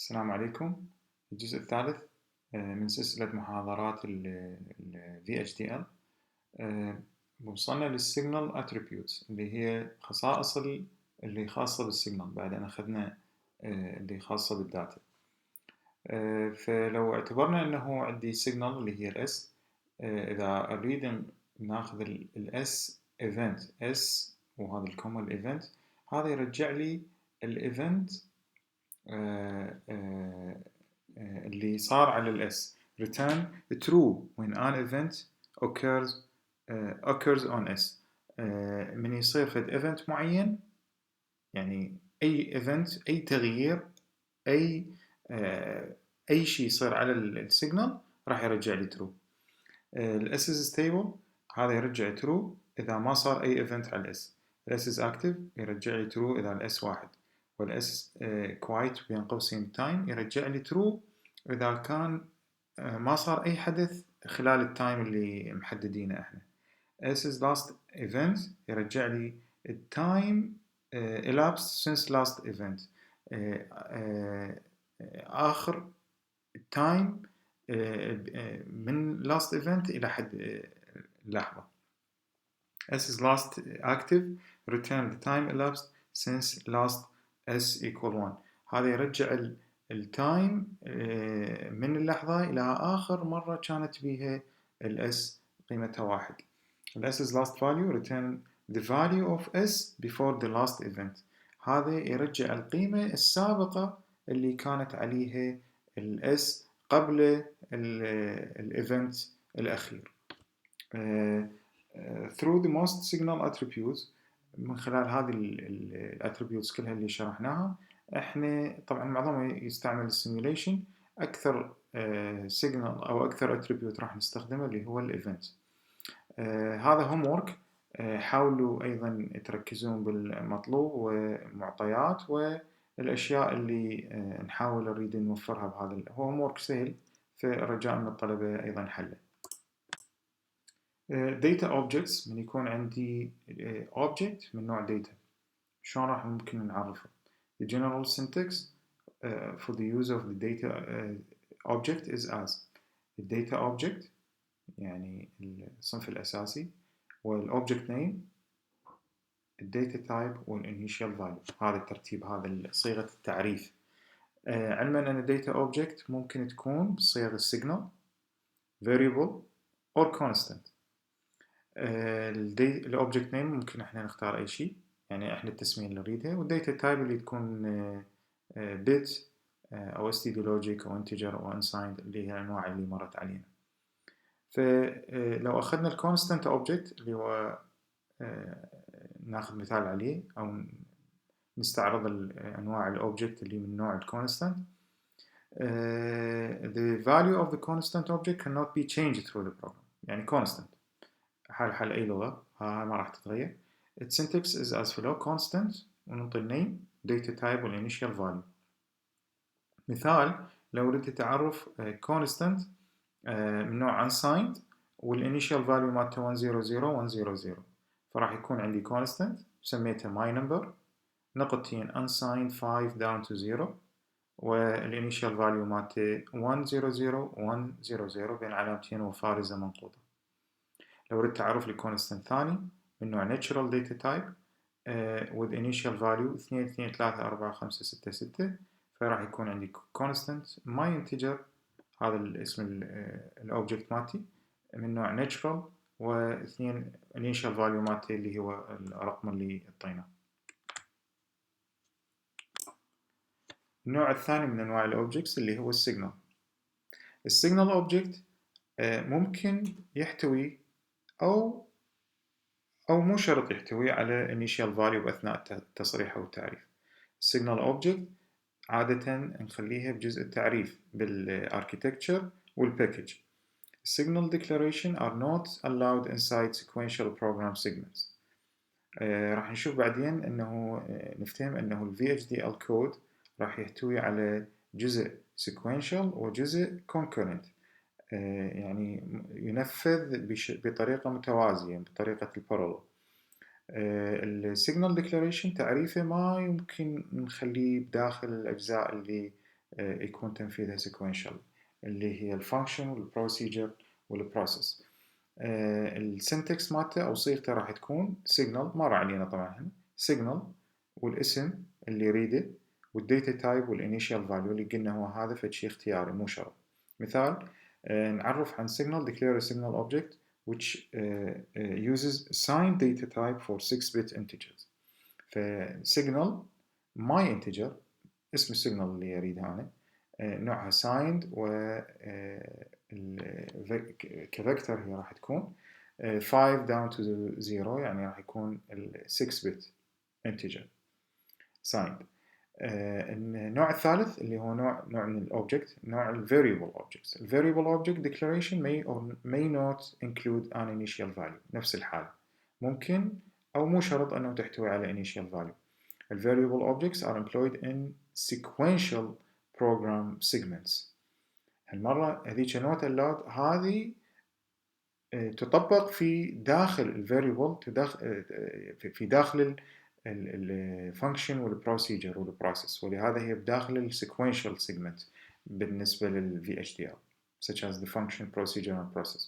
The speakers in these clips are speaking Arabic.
السلام عليكم. الجزء الثالث من سلسلة محاضرات ال VHDL. وصلنا للسيجنال attributes اللي هي خصائص اللي خاصة بالسيجنال بعد أن أخذنا اللي خاصة بالداتا. فلو اعتبرنا أنه عندي سيجنال اللي هي الS، إذا أريد ناخذ الS event S وهذا الكومن event، هذا يرجع لي الإيفنت اللي صار على الS. return true when an event occurs on S. من يصير فد event معين، يعني أي event، أي تغيير، أي شيء يصير على السيجنال راح يرجع لي true. ال S is stable، هذا يرجع true إذا ما صار أي event على S. ال S is active يرجع لي true إذا ال S واحد. والS quiet بين قوسين time يرجع لي true إذا كان ما صار أي حدث خلال التايم اللي محددينه إحنا. S is last event يرجع لي التايم elapsed since last event، آخر التايم من last event إلى حد اللحظة. S is last active return the time elapsed since last S equal 1. هذا يرجع التايم من اللحظة إلى آخر مرة كانت بيها ال S قيمتها واحد. ال S is last value return the value of S before the last event. هذا يرجع القيمة السابقة اللي كانت عليها ال S قبل الإيفنت الأخير. through the most signal attributes، من خلال هذه الاتريبيوتس كلها اللي شرحناها، احنا طبعا معظمها يستعمل السيميوليشن. اكثر سيجنال او اكثر اتريبيوت راح نستخدمه اللي هو الايفنت. هذا هوم وورك، حاولوا ايضا تركزون بالمطلوب ومعطيات والاشياء اللي نحاول نريد نوفرها بهذا هوم وورك سهل، فرجاء من الطلبة ايضا حله. data objects، من يكون عندي object من نوع data، شلون راح ممكن نعرفه؟ The general syntax for the use of the data object is as the data object، يعني الصنف الأساسي، والobject name، الداتا type، والinitial value. هذا الترتيب، هذا صيغة التعريف. علما أن data object ممكن تكون بصيغة signal، variable or constant. الobject name ممكن احنا نختار اي شيء، يعني احنا التسمية اللي نريدها، والداتا تايب اللي تكون bit او std logic او integer او unsigned، اللي هي الانواع اللي مرت علينا. فلو اخذنا الconstant object اللي هو ناخذ مثال عليه او نستعرض انواع الاوبجكت اللي من نوع الconstant. the value of the constant object cannot be changed through the program، يعني constant حال أي لغة ما راح تتغير. its syntax is as follow: constant وننطي name data type والinitial value. مثال، لو ردت تعرف constant من نوع unsigned والinitial value مالته 100 فراح يكون عندي constant سميته my number، نقطتين unsigned 5 down to 0، والinitial value مالته 100 بين علامتين وفارزة منقوطة. لو ردت تعرف لي constant ثاني من نوع natural data type with initial value 2 2 3 4 5 6 6، فراح يكون عندي constant my integer، هذا الاسم الobject مالتي من نوع natural، واثنين initial value مالتي اللي هو الرقم اللي اعطيناه. النوع الثاني من انواع الاوبجكتس اللي هو السيجنال. السيجنال اوبجكت ممكن يحتوي او مو شرط يحتوي على initial value بأثناء التصريح أو التعريف. signal object عادة نخليها بجزء التعريف بالarchitecture والpackage. signal declaration are not allowed inside sequential program segments. راح نشوف بعدين أنه نفتهم أنه ال VHDL code راح يحتوي على جزء sequential وجزء concurrent، يعني ينفذ بطريقة متوازية بطريقة البارallel. السيجنال ديكلاريشن تعريفه ما يمكن نخليه بداخل الأجزاء اللي يكون تنفيذها sequential اللي هي الفانكشن والبروسيجر والبروسيس. السنتكس مالته أو صيغته راح تكون signal، مر علينا طبعا هنا signal والاسم اللي يريده والديتا تايب والinitial value اللي قلنا هو هذا فشي اختياري مو شرط. مثال نعرف عن signal declare a signal object which uses assigned data type for 6-bit integers. signal my integer اسم السيجنال اللي يريدها أنا نوعها signed و كفكتور هي راح تكون 5 down to 0 يعني راح يكون 6-bit integer signed. النوع الثالث اللي هو نوع من الأوبجكت، نوع ال variable objects. ال variable object declaration may or may not include an initial value. نفس الحالة ممكن أو مو شرط أنه تحتوي على initial value. ال variable objects are employed in sequential program segments. هالمرة هذيك note allowed هذه تطبق في داخل ال variable في داخل ال function وال procedure وال process، ولهذا هي بداخل ال sequential segment بالنسبة لل VHDL such as the function, procedure and process.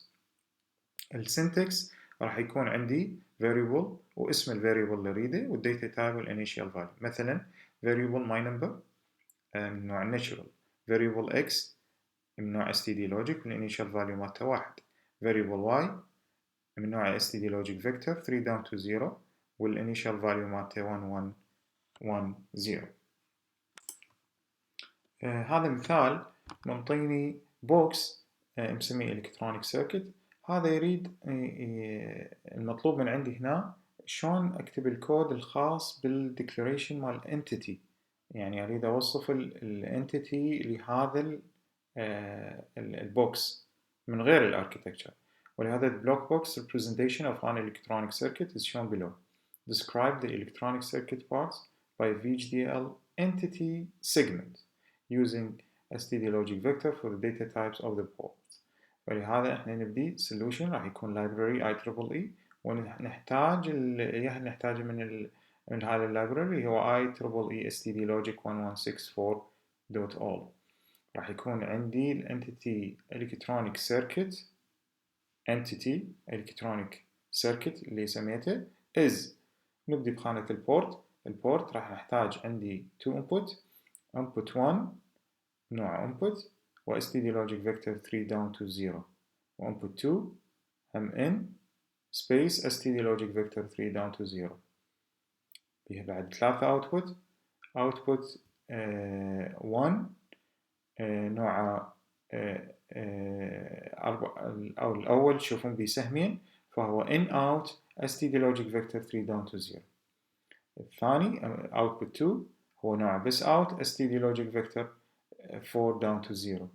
ال syntax راح يكون عندي variable واسم ال variable اللي اريده والداتا تايب والinitial value. مثلا variable my number من نوع natural، variable x من نوع std logic والinitial value مالته 1، variable y من نوع std logic vector 3 down to 0 والinitial value مالته 1 1 1 0. هذا مثال منطيني بوكس مسميه electronic circuit. هذا يريد المطلوب من عندي هنا شلون اكتب الكود الخاص بالديكلاريشن مال entity، يعني اريد اوصف الانتيتي لهذا البوكس من غير الاركتكتشر. ولهذا the block box representation of an electronic circuit is shown below. Describe the electronic circuit parts by VHDL entity segment using std logic vector for the data types of the ports. ولهذا احنا نبدي solution راح يكون library IEEE، ونحتاج نحتاج من هذا اللايبراري هو IEEE std logic 1164.all. راح يكون عندي الانتيتي electronic circuit entity electronic circuit اللي سميته is. نبدي بخانة البورت راح نحتاج عندي 2 input 1 نوع input و std logic vector 3 down to 0 و input 2 هم in space std logic vector 3 down to 0. فيها بعد 3 output 1 نوع أو الأول تشوفون بيه سهمين فهو in out std logic vector 3 down to 0. الثاني output 2 هو نوع بس out std logic vector 4 down to 0.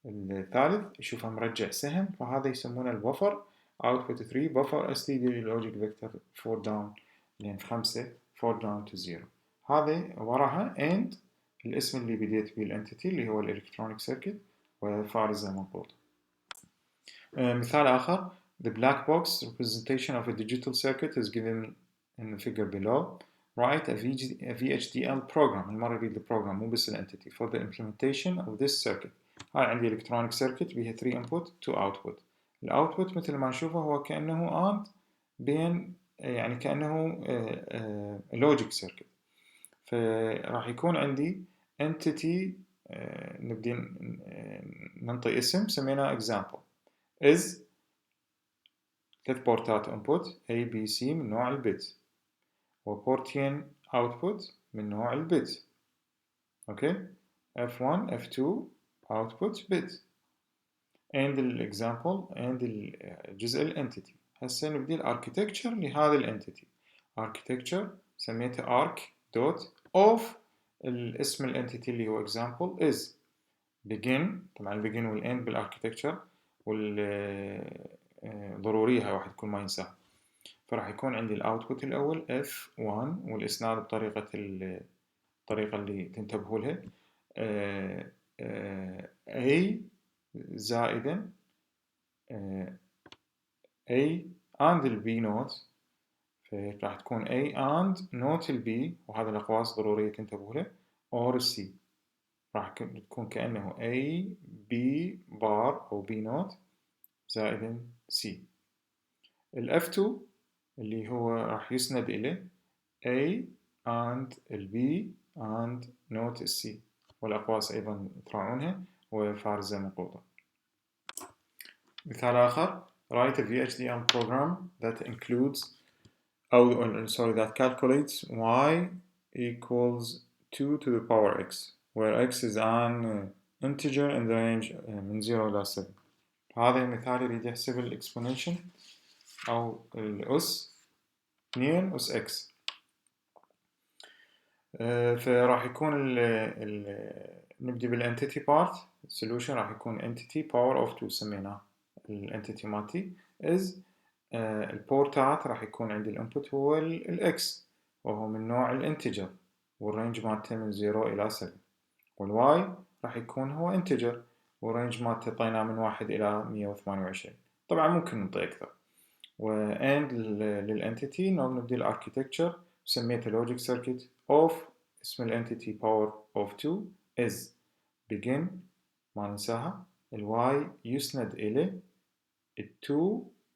الثالث شوفه مرجع سهم فهذا يسمونه البفر output 3 buffer std logic vector 4 down لين 5 4 down to 0. هذا وراها and الاسم اللي بديت به الانتيتي اللي هو الالكترونيك سيركت وفارزة منقوط. مثال آخر the black box representation of a digital circuit is given in the figure below. Write a VHDL program. المرة يريد البروجرام مو بس الانتيتي for the implementation of this circuit. هاي عندي electronic circuit بيها 3 input 2 output. الاوتبوت مثل ما نشوفه هو كأنه AND بين يعني كأنه logic circuit. فراح يكون عندي entity نبدي ننطي اسم سميناه example is 3 بورتات input A B C من نوع البت وبورتين output من نوع البت. اوكي F1 F2 output bit and example and الجزء الانتيتي. هسه نبدي الاركتكتشر لهذا الانتيتي. architecture سميته arc dot of الاسم الانتيتي اللي هو example is begin. طبعا البيجن والend بالاركتكتشر ضرورية هاي واحد كل ما ينساها. فراح يكون عندي الاوتبوت الاول F1 والاسناد بطريقة الطريقة اللي تنتبهوا لها A زائدا A and ال B note. فراح تكون A and note ال B وهذا الأقواس ضرورية تنتبهوا له or C. راح تكون كأنه A B بار أو B نوت زائد C. ال F2 اللي هو راح يسند إليه A and ال B and نوت ال C، والأقواس أيضا تراعونها وفارزة منقوطة. مثال آخر: write a VHDL program that includes that calculates y equals 2 to the power x where x is an integer in the range من 0 إلى 7. هذا مثال يريد يحسب الإكسبوننشن أو الأس 2 أس x. فراح يكون نبدي بالانتيتي بارت. solution راح يكون entity power of 2 سميناه الانتيتي مالتي is البورتات راح يكون عندي الانبوت هو الاكس وهو من نوع الانتجر والرينج مالته من 0 إلى 7، والواي راح يكون هو انتجر والرينج مالته طيناه من 1 إلى 128. طبعا ممكن نعطي أكثر. واند للانتيتي نبدي الاركيتكتشر سميته لوجيك سيركت اوف اسم الانتيتي باور اوف 2 is begin ما ننساها الواي يسند إلى ال2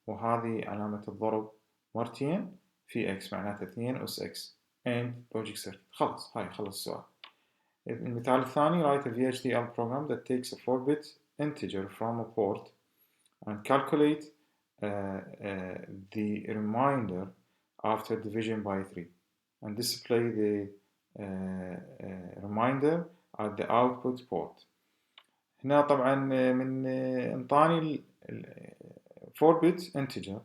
وهذه علامة الضرب مرتين في x معناته 2 أس x and logic circuit. خلاص هاي خلص السؤال. المثال الثاني: write a VHDL program that takes a 4-bit integer from a port and calculate the remainder after division by 3 and display the remainder at the output port. هنا طبعا من انطاني 4-bit integer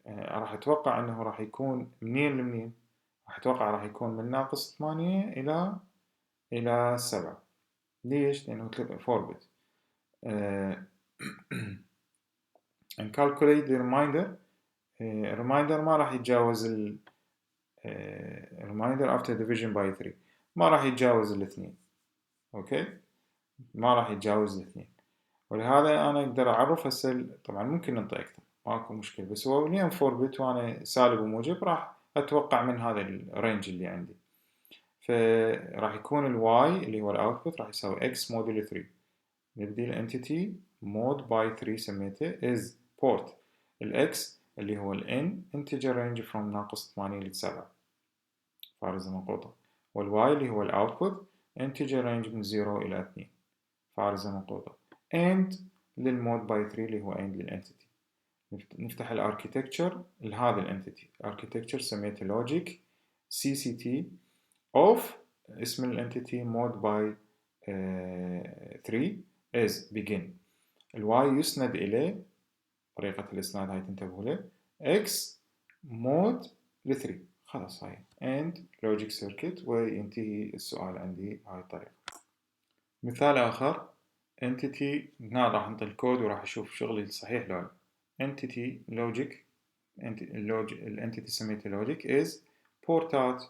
راح اتوقع انه راح يكون منين لمنين؟ راح اتوقع راح يكون من ناقص 8 الى 7. ليش؟ لانه 4-bit. and calculate the remainder. remainder ما راح يتجاوز remainder after division by 3 ما راح يتجاوز الاثنين. اوكي، ما راح يتجاوز الاثنين، ولهذا انا اقدر اعرف هسه. طبعا ممكن ننطي اكثر ماكو مشكله، بس هو لين 4 بت وانا سالب وموجب راح اتوقع من هذا الرينج اللي عندي. فراح يكون الواي اللي هو الاوتبوت راح يساوي اكس موديل 3. نبدي الانتيتي مود باي 3 سميته is port الاكس اللي هو الان integer range from ناقص 8 ل 7 فارزة منقوطة، والواي اللي هو الاوتبوت integer range من 0 إلى 2 فارزة منقوطة and للمود باي 3 اللي هو and للانتيتي. نفتح الاركيتكتشر لهذا الانتيتي. اركيتكتشر سميته logic CCT of اسم الانتيتي مود باي 3 is begin. الواي يسند إليه طريقة الإسناد هاي تنتبهوا له x مود ل 3. خلاص هاي and logic circuit وينتهي السؤال عندي بهاي الطريقة. مثال آخر: entity هنا راح انطي الكود وراح اشوف شغلي صحيح لو لا. entity logic الانتيتي سميته logic is portat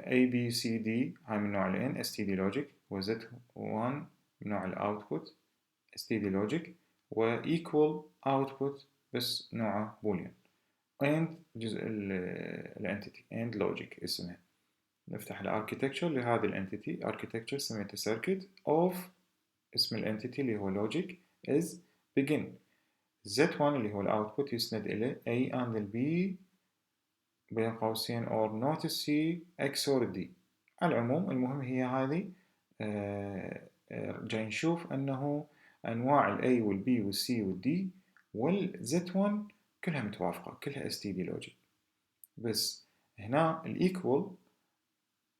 A B C D هاي من نوع ال N std logic و Z1 من نوع الاوتبوت std logic و equal output بس نوعه boolean and جزء الانتيتي and logic اسمها. نفتح الاركيتكتشر لهذه الانتيتي. اركيتكتشر سميته circuit of اسم الانتيتي اللي هو logic is begin. Z1 اللي هو الاوتبوت يسند الى A and B بين قوسين or not C XOR D. على العموم المهم هي هذه جاي نشوف انه انواع ال A وال B وال C وال D وال Z1 كلها متوافقة، كلها STD logic، بس هنا الايكوال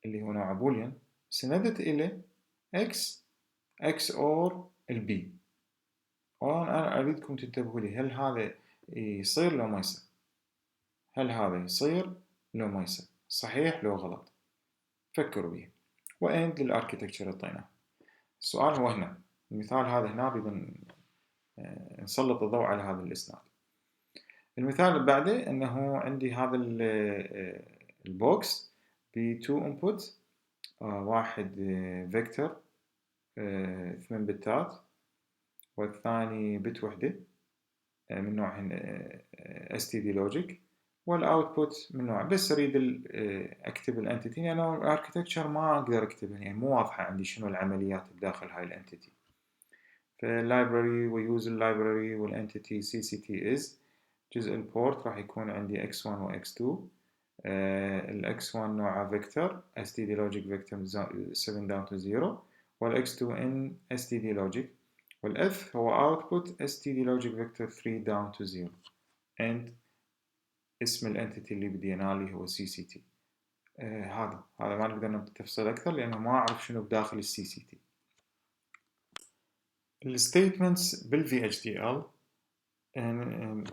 اللي هو نوع بوليان سندت إلى x XOR البي. وأنا أريدكم تنتبهوا لي، هل هذا يصير لو ما يصير؟ هل هذا يصير لو ما يصير؟ صحيح لو غلط؟ فكروا بيه. وإند للأركيتكتشر اعطيناه. السؤال هو هنا المثال هذا هنا بدنا نسلط الضوء على هذا الإسناد. المثال اللي بعده أنه عندي هذا البوكس ب 2 input، واحد فيكتور 8 بتات والثاني بت وحدة من نوع std logic والاوتبوت من نوع. بس اريد اكتب الانتيتي لانه الاركتكتشر ما اقدر اكتبها، يعني مو واضحه عندي شنو العمليات بداخل هاي الانتيتي. فاللايبراري ويوز اللايبراري والانتيتي سي سي تي از جزء البورت راح يكون عندي x1 و x2. الx1 نوعه فيكتور std logic vector 7 down to 0، والx2 in std logic، والf هو output std logic vector 3 down to 0 and اسم الانتيتي اللي بدينا اللي هو CCT. هذا ما نقدر نتفصل أكثر لأنه ما أعرف شنو بداخل ال CCT. الستيتمنتس بال VHDL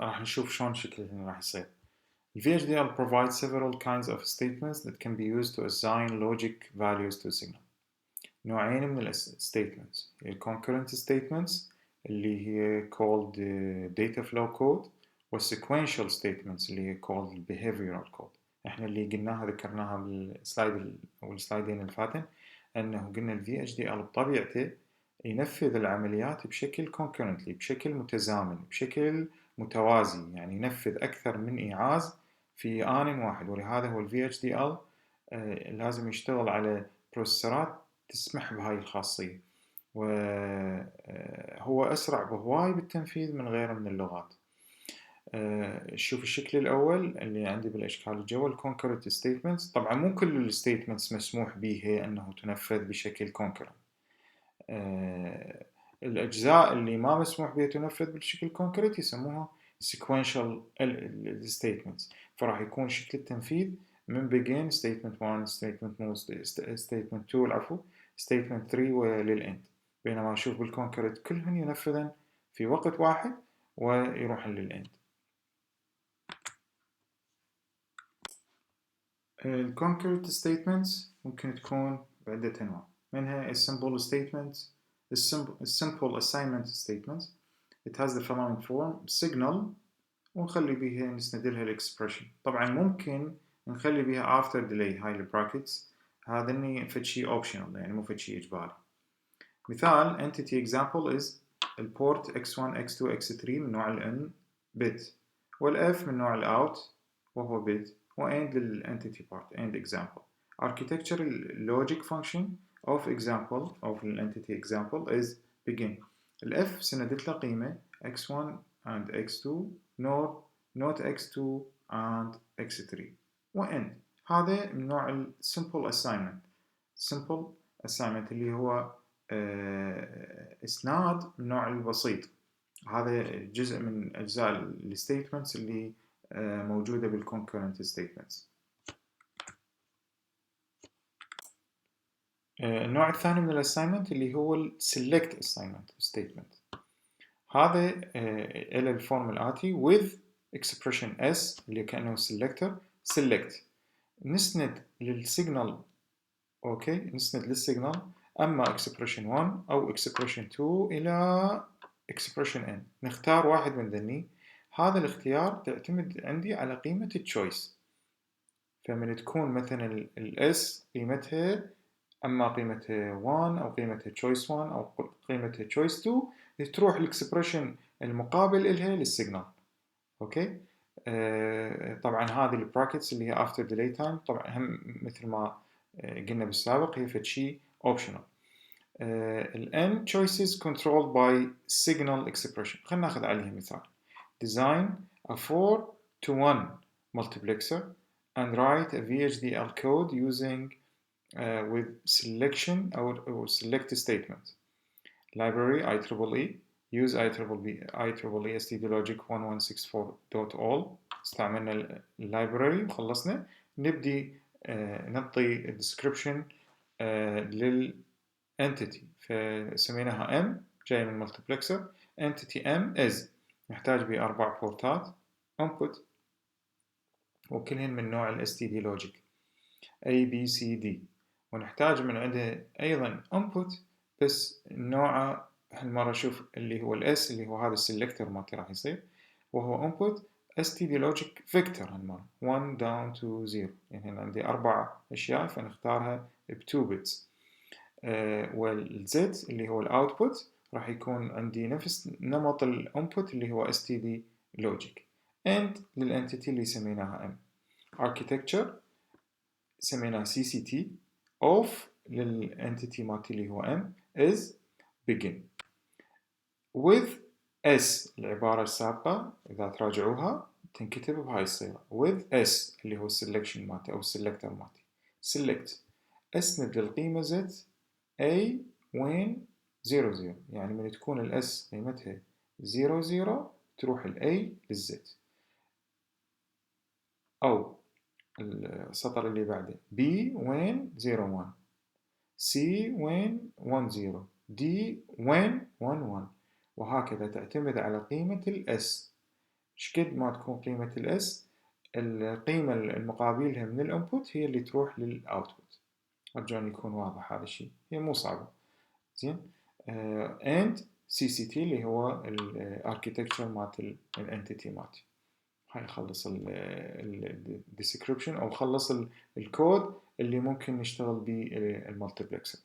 راح نشوف شلون شكلهم راح يصير. ال VHDL provides several kinds of statements that can be used to assign logic values to a signal. نوعين من ال statements، ال concurrent statements اللي هي called data flow code، والsequential statements اللي هي called behavioral code. احنا اللي قلناها ذكرناها بالسلايد او السلايدين اللي فاتن، انه قلنا ال VHDL بطبيعته ينفذ العمليات بشكل concurrently، بشكل متزامن، بشكل متوازي، يعني ينفذ اكثر من ايعاز في آن واحد. ولهذا هو ال VHDL لازم يشتغل على بروسيسورات تسمح بهاي الخاصية، وهو أسرع بهواي بالتنفيذ من غيره من اللغات. شوف الشكل الأول اللي عندي بالأشكال الجوا concurrent statements. طبعا مو كل الستيتمنتس مسموح بها أنه تنفذ بشكل concurrent. الأجزاء اللي ما مسموح بها تنفذ بشكل concurrent يسموها sequential statements، فراح يكون شكل التنفيذ من begin statement 1 statement 2 العفو statement 3 وللend. بينما أشوف بالconcurrent كلهن ينفذن في وقت واحد ويروحن للend. الconcurrent statements ممكن تكون بعدة أنواع، منها simple statements، simple assignment statements. It has the following form: signal ونخلي بيها نستدلها الإكسبريشن. طبعا ممكن نخلي بيها after delay هاي البراكتس، هذا اني فد شي optional يعني مو فد شي إجباري. مثال entity example is البورت x1 x2 x3 من نوع ال n bit، والf من نوع ال out وهو bit، وand للentity part and example. Architecture logic function of example of الentity example is begin. الf سندت له قيمة x1 and x2 nor not x2 and x3 وend. هذا من نوع ال simple assignment اللي هو إسناد من نوع البسيط. هذا جزء من أجزاء الستيتمنتس اللي موجودة بالconcurrent statements. النوع الثاني من الأساينمنت اللي هو ال select assignment statement. هذا إلى الفورم الآتي with expression s اللي كأنه selector select. نسند للسيجنال أوكي، نسند للسيجنال أما expression 1 أو expression 2 إلى expression n، نختار واحد من ذني. هذا الاختيار تعتمد عندي على قيمة التشويس. فمن تكون مثلا الاس قيمتها أما قيمتها 1 أو قيمتها choice 1 أو قيمتها choice 2 تروح الاكسبريشن المقابل إلها للسيجنال. أوكي. طبعا هذه البراكتس اللي هي after delay time طبعا هم مثل ما قلنا بالسابق هي فد شي optional. ال n choices controlled by signal expression. خلينا ناخذ عليها مثال. Design a 4-to-1 multiplexer and write a VHDL code using with selection or select statement. Library IEEE use IEEE std logic 1164.all. استعملنا اللايبراري وخلصنا. نبدي نعطي description للentity فسميناها M جاي من multiplexer. entity M is نحتاج به 4 بورتات input وكلهن من نوع ال std logic A B C D، ونحتاج من عنده أيضا input بس نوعه هالمرة شوف اللي هو ال S اللي هو هذا السلكتر مالتي راح يصير، وهو input std logic vector هالمرة 1 down to 0. يعني هنا عندي 4 أشياء فنختارها ب 2 bits. والZ اللي هو الoutput راح يكون عندي نفس نمط الinput اللي هو std logic and للانتيتي اللي سميناها M. architecture سميناها CCT. of للانتيتي مالتي اللي هو M is begin. with S العبارة السابقة إذا تراجعوها تنكتب بهاي الصيغة with S اللي هو السلكشن مالتي أو السلكتر مالتي. select أسند للقيمة Z A وين 00 يعني من تكون الS قيمتها 00 تروح A للZ. أو السطر اللي بعده B وين 01 C وين 10 D وين 11 وهكذا تعتمد على قيمة الS. شقد ما تكون قيمة الS القيمة المقابلها من الانبوت هي اللي تروح للاوتبوت. أرجو أن يكون واضح هذا الشيء، هي مو صعبة. زين. and CCT اللي هو الاركيتكتشر مالت الانتيتي مالتي. هاي خلص الديسكريبشن او خلص الكود اللي ممكن نشتغل به المالتيبلكسر.